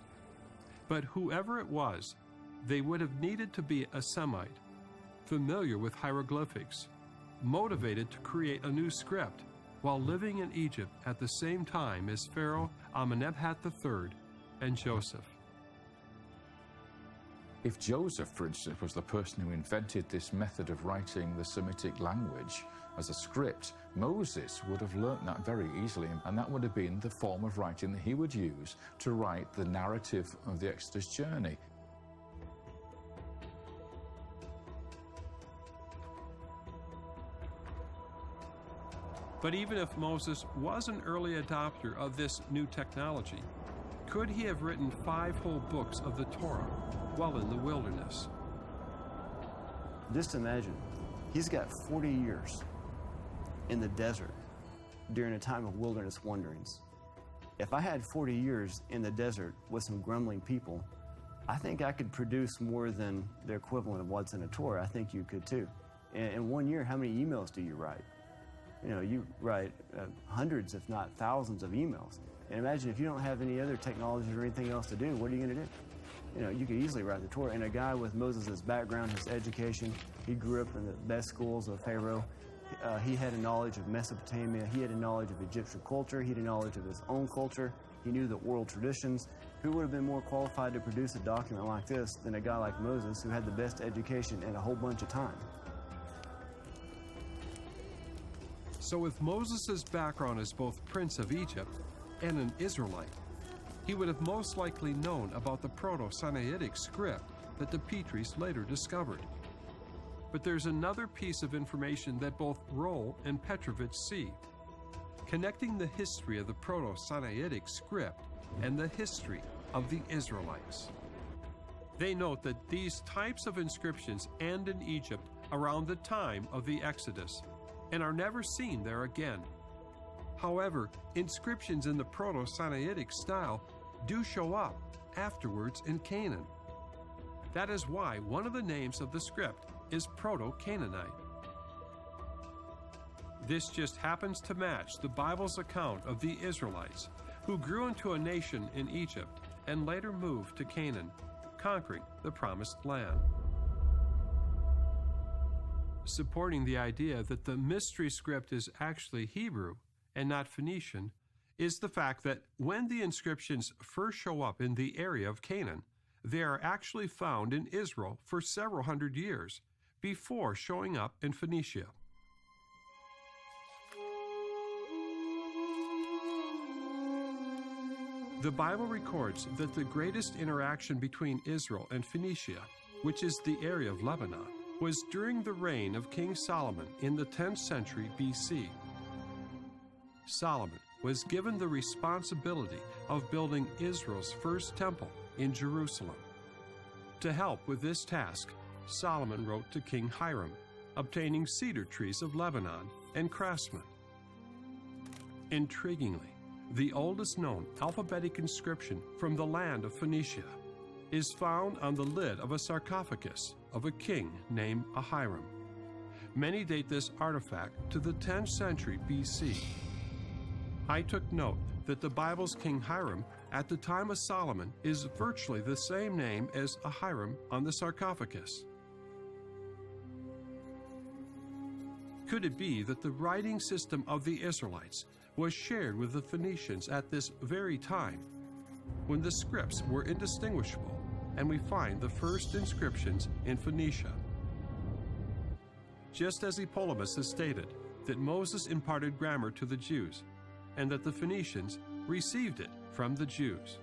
But whoever it was, they would have needed to be a Semite, familiar with hieroglyphics, motivated to create a new script while living in Egypt at the same time as Pharaoh Amenemhat III and Joseph. If Joseph, for instance, was the person who invented this method of writing the Semitic language as a script, Moses would have learnt that very easily, and that would have been the form of writing that he would use to write the narrative of the Exodus journey. But even if Moses was an early adopter of this new technology, could he have written 5 whole books of the Torah while in the wilderness? Just imagine, he's got 40 years in the desert during a time of wilderness wanderings. If I had 40 years in the desert with some grumbling people, I think I could produce more than the equivalent of what's in a Torah. I think you could too. In 1 year, how many emails do you write? You know, you write hundreds, if not thousands of emails. And imagine if you don't have any other technologies or anything else to do, what are you going to do? You know, you could easily write the Torah. And a guy with Moses' background, his education, he grew up in the best schools of Pharaoh. He had a knowledge of Mesopotamia. He had a knowledge of Egyptian culture. He had a knowledge of his own culture. He knew the oral traditions. Who would have been more qualified to produce a document like this than a guy like Moses, who had the best education and a whole bunch of time? So with Moses' background as both Prince of Egypt and an Israelite, he would have most likely known about the Proto-Sinaitic script that the Petries later discovered. But there's another piece of information that both Rohl and Petrovich see, connecting the history of the Proto-Sinaitic script and the history of the Israelites. They note that these types of inscriptions end in Egypt around the time of the Exodus and are never seen there again. However, inscriptions in the Proto-Sinaitic style do show up afterwards in Canaan. That is why one of the names of the script is Proto-Canaanite. This just happens to match the Bible's account of the Israelites, who grew into a nation in Egypt and later moved to Canaan, conquering the Promised Land. Supporting the idea that the mystery script is actually Hebrew and not Phoenician is the fact that when the inscriptions first show up in the area of Canaan, they are actually found in Israel for several hundred years before showing up in Phoenicia. The Bible records that the greatest interaction between Israel and Phoenicia, which is the area of Lebanon, was during the reign of King Solomon in the 10th century BC. Solomon was given the responsibility of building Israel's first temple in Jerusalem. To help with this task, Solomon wrote to King Hiram, obtaining cedar trees of Lebanon and craftsmen. Intriguingly, the oldest known alphabetic inscription from the land of Phoenicia is found on the lid of a sarcophagus of a king named Ahiram. Many date this artifact to the 10th century BC. I took note that the Bible's King Hiram at the time of Solomon is virtually the same name as Ahiram on the sarcophagus. Could it be that the writing system of the Israelites was shared with the Phoenicians at this very time, when the scripts were indistinguishable, and we find the first inscriptions in Phoenicia? Just as Epolemus has stated that Moses imparted grammar to the Jews, and that the Phoenicians received it from the Jews.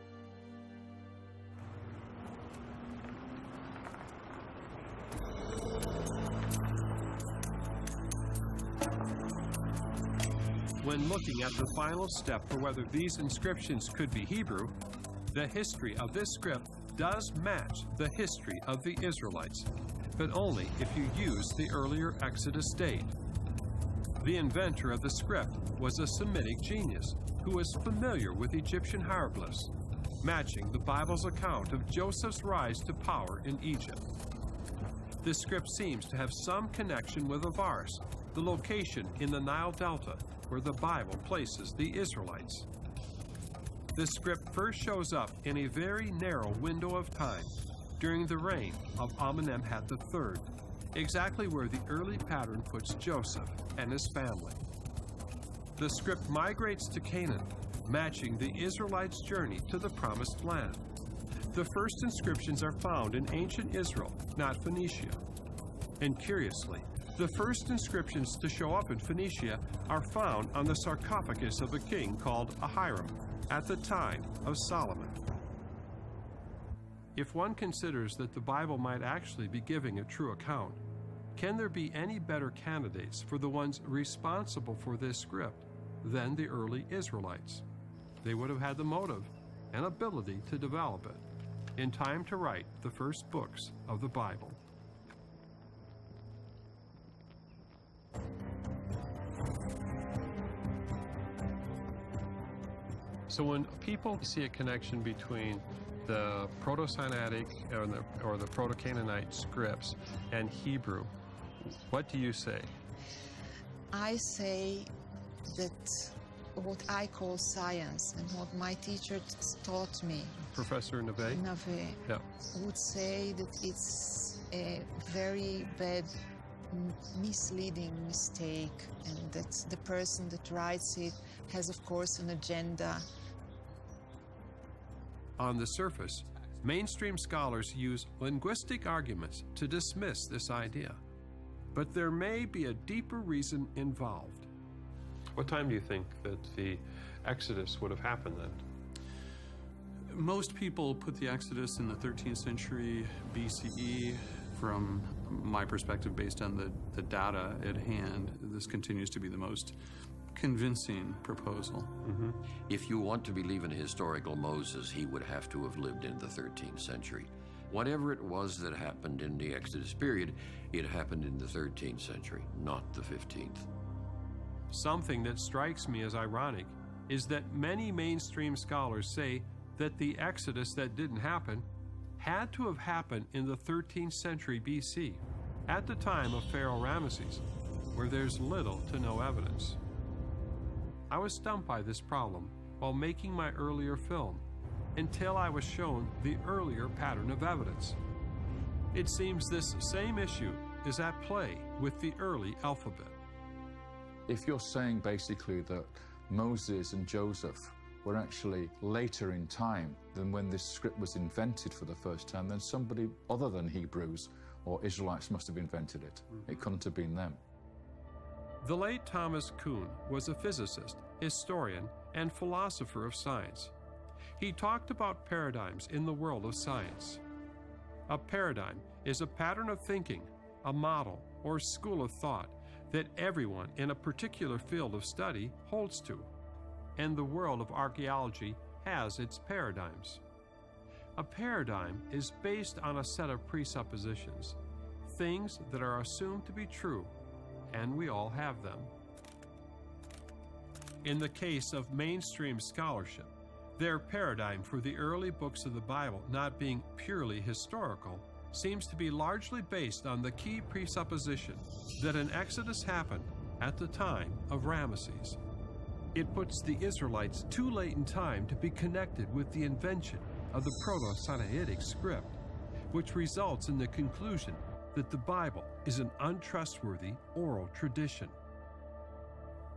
When looking at the final step for whether these inscriptions could be Hebrew, the history of this script does match the history of the Israelites, but only if you use the earlier Exodus date. The inventor of the script was a Semitic genius who was familiar with Egyptian hieroglyphs, matching the Bible's account of Joseph's rise to power in Egypt. The script seems to have some connection with Avaris, the location in the Nile Delta where the Bible places the Israelites. The script first shows up in a very narrow window of time during the reign of Amenemhat III, exactly where the early pattern puts Joseph and his family. The script migrates to Canaan, matching the Israelites' journey to the Promised Land. The first inscriptions are found in ancient Israel, not Phoenicia. And curiously, the first inscriptions to show up in Phoenicia are found on the sarcophagus of a king called Ahiram at the time of Solomon. If one considers that the Bible might actually be giving a true account, can there be any better candidates for the ones responsible for this script than the early Israelites? They would have had the motive and ability to develop it in time to write the first books of the Bible. So when people see a connection between the Proto-Sinaitic or the Proto-Canaanite scripts and Hebrew, what do you say? I say that what I call science and what my teacher taught me, Professor Nave? Yeah. Would say that it's a very bad, misleading mistake, and that the person that writes it has, of course, an agenda. On the surface, mainstream scholars use linguistic arguments to dismiss this idea. But there may be a deeper reason involved. What time do you think that the Exodus would have happened then? Most people put the Exodus in the 13th century BCE. From my perspective, based on the data at hand, this continues to be the most convincing proposal. Mm-hmm. If you want to believe in a historical Moses, he would have to have lived in the 13th century. Whatever it was that happened in the Exodus period, it happened in the 13th century, not the 15th. Something that strikes me as ironic is that many mainstream scholars say that the Exodus that didn't happen had to have happened in the 13th century BC, at the time of Pharaoh Ramesses, where there's little to no evidence. I was stumped by this problem while making my earlier film, until I was shown the earlier pattern of evidence. It seems this same issue is at play with the early alphabet. If you're saying basically that Moses and Joseph were actually later in time than when this script was invented for the first time, then somebody other than Hebrews or Israelites must have invented it. It couldn't have been them. The late Thomas Kuhn was a physicist, historian, and philosopher of science. He talked about paradigms in the world of science. A paradigm is a pattern of thinking, a model, or school of thought that everyone in a particular field of study holds to, and the world of archaeology has its paradigms. A paradigm is based on a set of presuppositions, things that are assumed to be true, and we all have them. In the case of mainstream scholarship, their paradigm for the early books of the Bible not being purely historical seems to be largely based on the key presupposition that an exodus happened at the time of Ramesses. It puts the Israelites too late in time to be connected with the invention of the Proto-Sinaitic script, which results in the conclusion that the Bible is an untrustworthy oral tradition.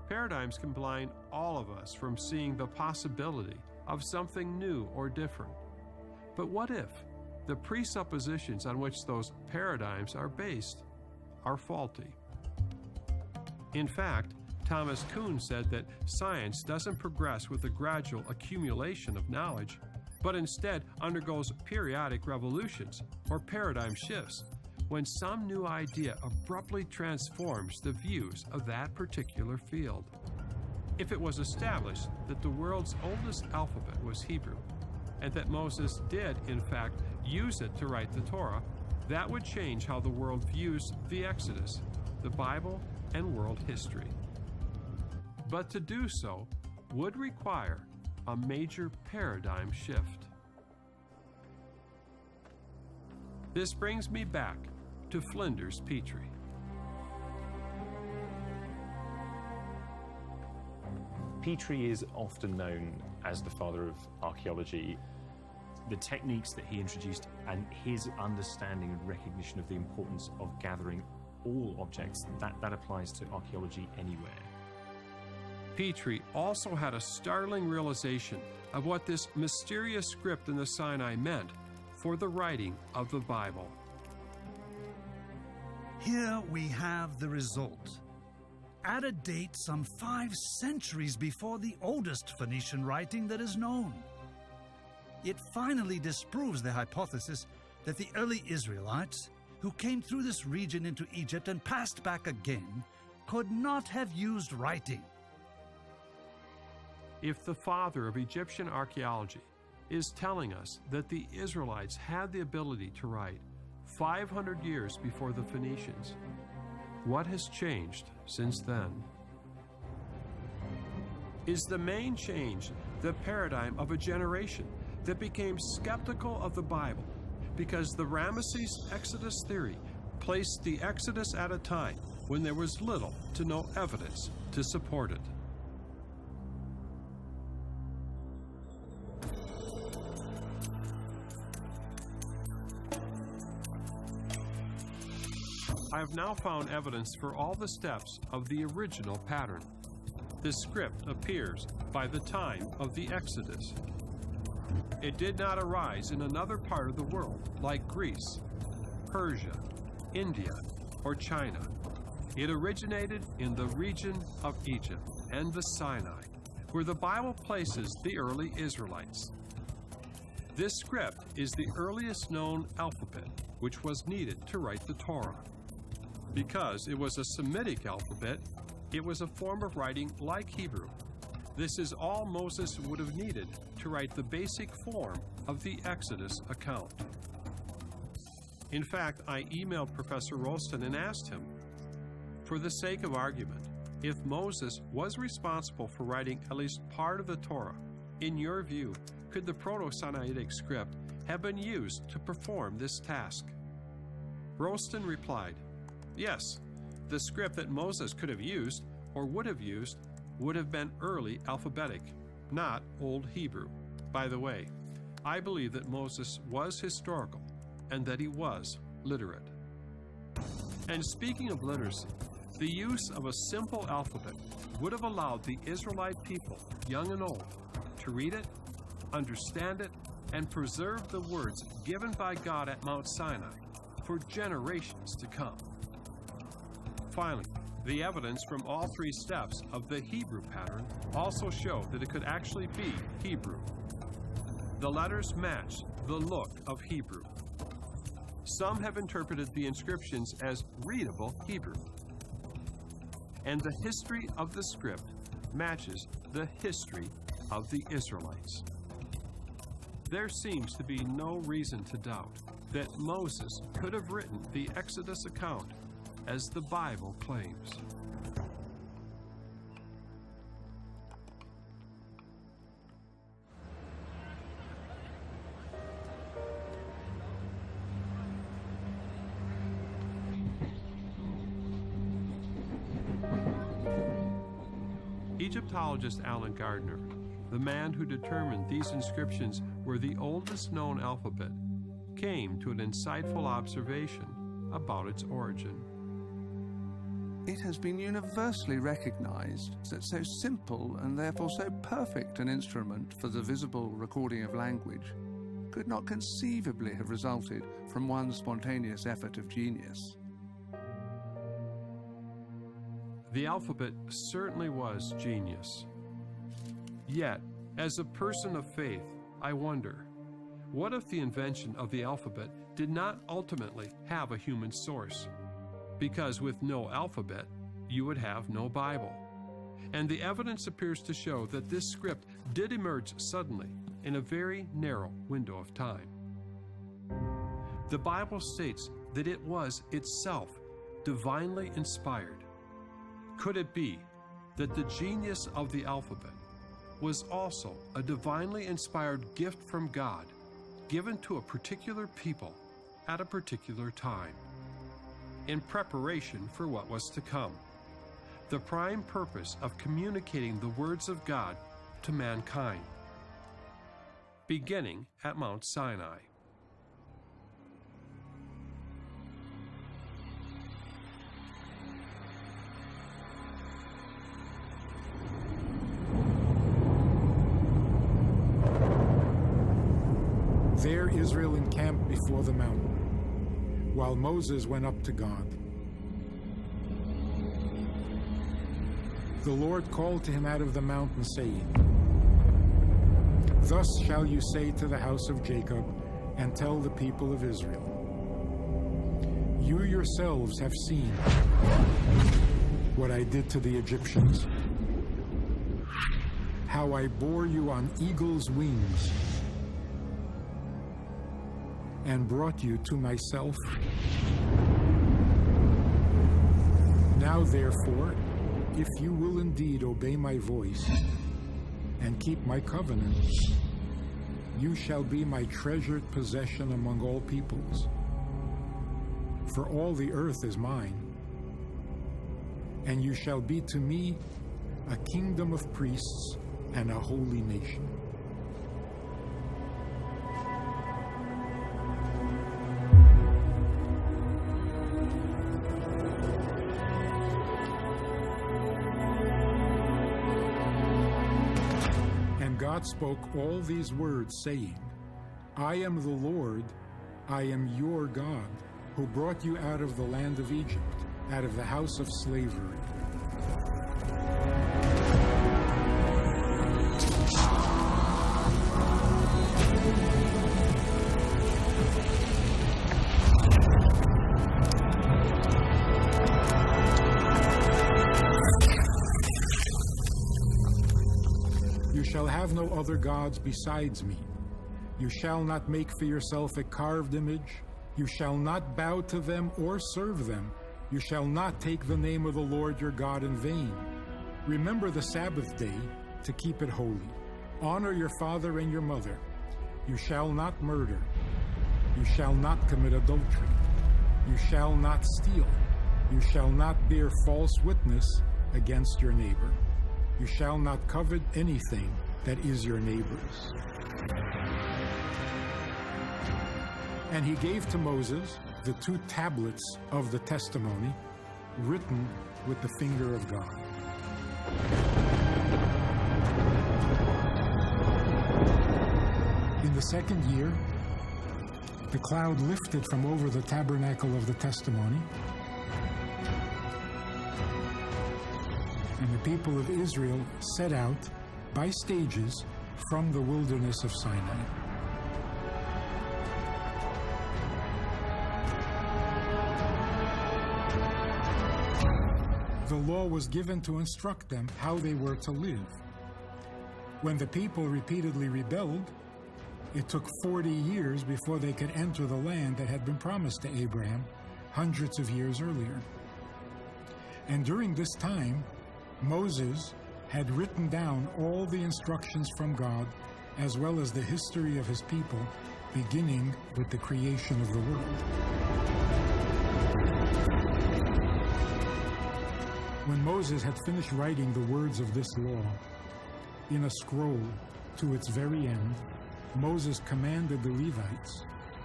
Paradigms can blind all of us from seeing the possibility of something new or different. But what if the presuppositions on which those paradigms are based are faulty? In fact, Thomas Kuhn said that science doesn't progress with a gradual accumulation of knowledge, but instead undergoes periodic revolutions or paradigm shifts when some new idea abruptly transforms the views of that particular field. If it was established that the world's oldest alphabet was Hebrew, and that Moses did, in fact, use it to write the Torah, that would change how the world views the Exodus, the Bible, and world history. But to do so would require a major paradigm shift. This brings me back to Flinders Petrie. Petrie is often known as the father of archaeology. The techniques that he introduced and his understanding and recognition of the importance of gathering all objects, that applies to archaeology anywhere. Petrie also had a startling realization of what this mysterious script in the Sinai meant for the writing of the Bible. Here we have the result. At a date some 5 centuries before the oldest Phoenician writing that is known. It finally disproves the hypothesis that the early Israelites, who came through this region into Egypt and passed back again, could not have used writing. If the father of Egyptian archaeology is telling us that the Israelites had the ability to write 500 years before the Phoenicians, what has changed since then? Is the main change the paradigm of a generation that became skeptical of the Bible because the Ramesses Exodus theory placed the Exodus at a time when there was little to no evidence to support it? I have now found evidence for all the steps of the original pattern. This script appears by the time of the Exodus. It did not arise in another part of the world like Greece, Persia, India, or China. It originated in the region of Egypt and the Sinai, where the Bible places the early Israelites. This script is the earliest known alphabet which was needed to write the Torah. Because it was a Semitic alphabet, it was a form of writing like Hebrew. This is all Moses would have needed to write the basic form of the Exodus account. In fact, I emailed Professor Rolston and asked him, for the sake of argument, If Moses was responsible for writing at least part of the Torah, in your view, could the Proto-Sinaitic script have been used to perform this task? Roston replied, yes, the script that Moses could have used or would have been early alphabetic, not Old Hebrew. By the way, I believe that Moses was historical and that he was literate. And speaking of literacy, the use of a simple alphabet would have allowed the Israelite people, young and old, to read it, understand it, and preserve the words given by God at Mount Sinai for generations to come. Finally, the evidence from all three steps of the Hebrew pattern also show that it could actually be Hebrew. The letters match the look of Hebrew. Some have interpreted the inscriptions as readable Hebrew. And the history of the script matches the history of the Israelites. There seems to be no reason to doubt that Moses could have written the Exodus account as the Bible claims. Egyptologist Alan Gardner, the man who determined these inscriptions were the oldest known alphabet, came to an insightful observation about its origin. It has been universally recognized that so simple and therefore so perfect an instrument for the visible recording of language could not conceivably have resulted from one spontaneous effort of genius. The alphabet certainly was genius. Yet, as a person of faith, I wonder, what if the invention of the alphabet did not ultimately have a human source? Because with no alphabet, you would have no Bible. And the evidence appears to show that this script did emerge suddenly in a very narrow window of time. The Bible states that it was itself divinely inspired. Could it be that the genius of the alphabet was also a divinely inspired gift from God, given to a particular people at a particular time, in preparation for what was to come? The prime purpose of communicating the words of God to mankind, beginning at Mount Sinai. There Israel encamped before the mountain, while Moses went up to God. The Lord called to him out of the mountain, saying, Thus shall you say to the house of Jacob, and tell the people of Israel, You yourselves have seen what I did to the Egyptians, how I bore you on eagle's wings, and brought you to myself. Now therefore, if you will indeed obey my voice and keep my covenant, you shall be my treasured possession among all peoples. For all the earth is mine, and you shall be to me a kingdom of priests and a holy nation. God spoke all these words, saying, I am the Lord, I am your God, who brought you out of the land of Egypt, out of the house of slavery. You shall have no other gods besides me. You shall not make for yourself a carved image. You shall not bow to them or serve them. You shall not take the name of the Lord your God in vain, Remember the Sabbath day to keep it holy. Honor your father and your mother. You shall not murder. You shall not commit adultery. You shall not steal. You shall not bear false witness against your neighbor. You shall not covet anything that is your neighbor's. And he gave to Moses the 2 tablets of the testimony, written with the finger of God. In the 2nd year, the cloud lifted from over the tabernacle of the testimony, and the people of Israel set out by stages from the wilderness of Sinai. The law was given to instruct them how they were to live. When the people repeatedly rebelled, it took 40 years before they could enter the land that had been promised to Abraham hundreds of years earlier. And during this time, Moses had written down all the instructions from God, as well as the history of his people, beginning with the creation of the world. When Moses had finished writing the words of this law in a scroll to its very end, Moses commanded the Levites,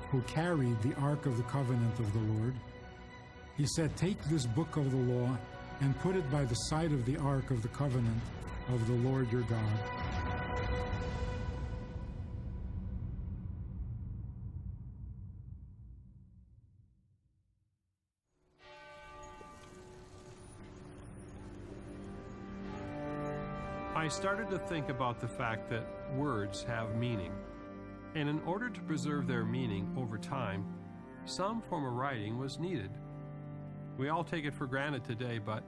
who carried the Ark of the Covenant of the Lord. He said, "Take this book of the law and put it by the side of the Ark of the Covenant of the Lord your God." I started to think about the fact that words have meaning. And in order to preserve their meaning over time, some form of writing was needed. We all take it for granted today, but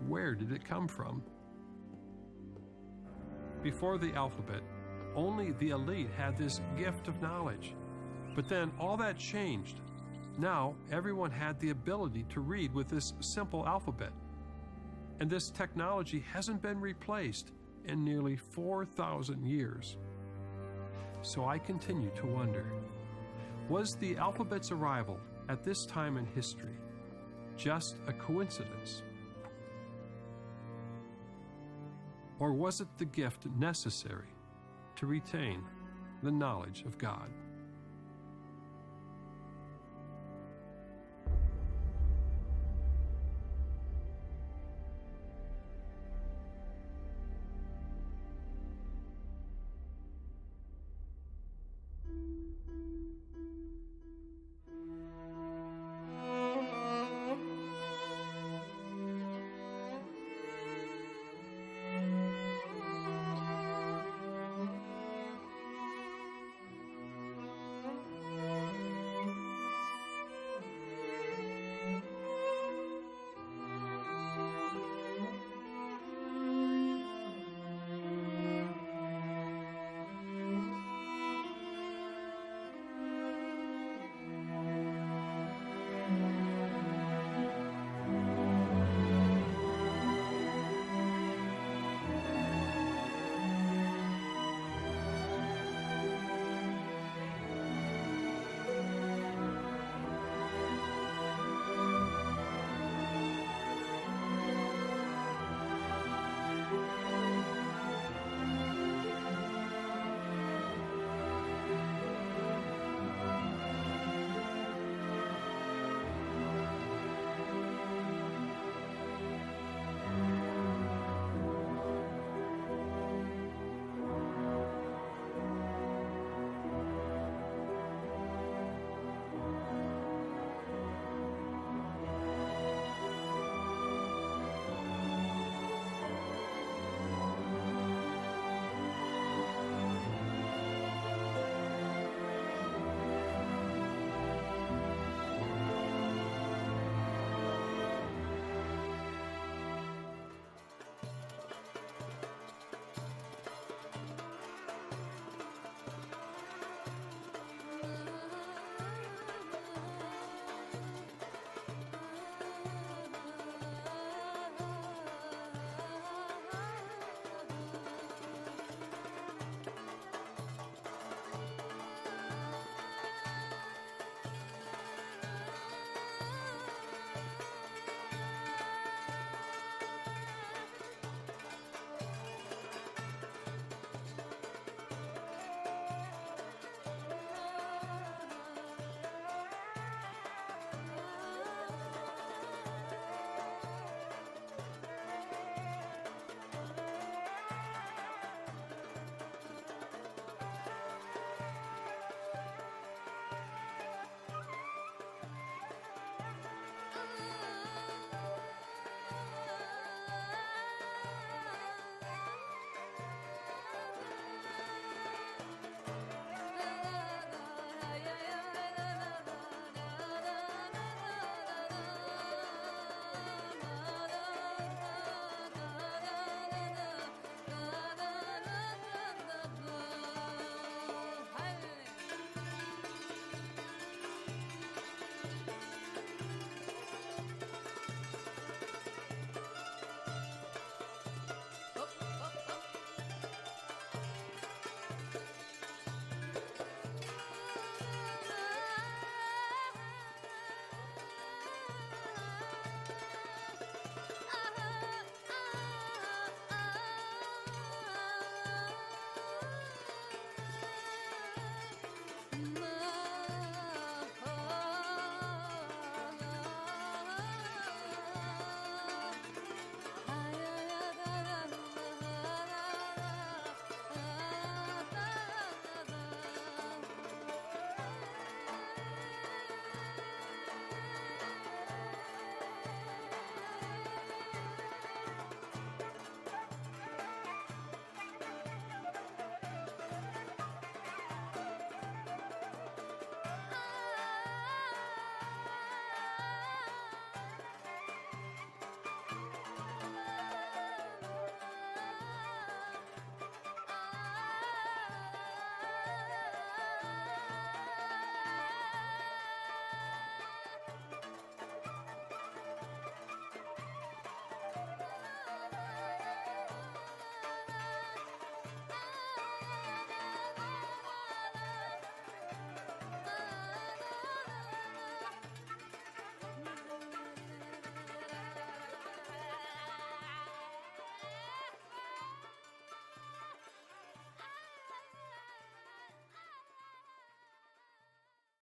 where did it come from? Before the alphabet, only the elite had this gift of knowledge. But then all that changed. Now everyone had the ability to read with this simple alphabet. And this technology hasn't been replaced in nearly 4,000 years. So I continue to wonder, was the alphabet's arrival at this time in history just a coincidence? Or was it the gift necessary to retain the knowledge of God?